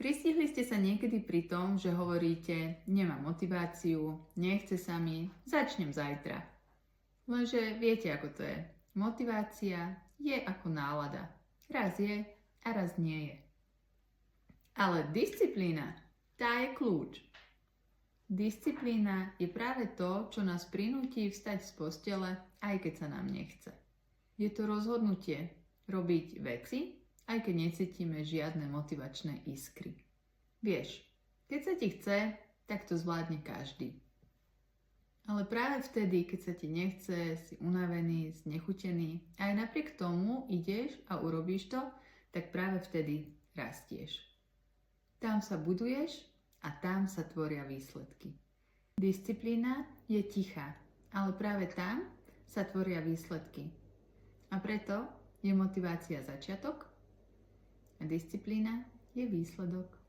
Pristihli ste sa niekedy pri tom, že hovoríte, nemám motiváciu, nechce sa mi, začnem zajtra. Lenže viete, ako to je. Motivácia je ako nálada. Raz je a raz nie je. Ale disciplína, tá je kľúč. Disciplína je práve to, čo nás prinúti vstať z postele, aj keď sa nám nechce. Je to rozhodnutie robiť veci, aj keď necítime žiadne motivačné iskry. Vieš, keď sa ti chce, tak to zvládne každý. Ale práve vtedy, keď sa ti nechce, si unavený, znechutený, a aj napriek tomu ideš a urobíš to, tak práve vtedy rastieš. Tam sa buduješ a tam sa tvoria výsledky. Disciplína je tichá, ale práve tam sa tvoria výsledky. A preto je motivácia začiatok a disciplína je výsledok.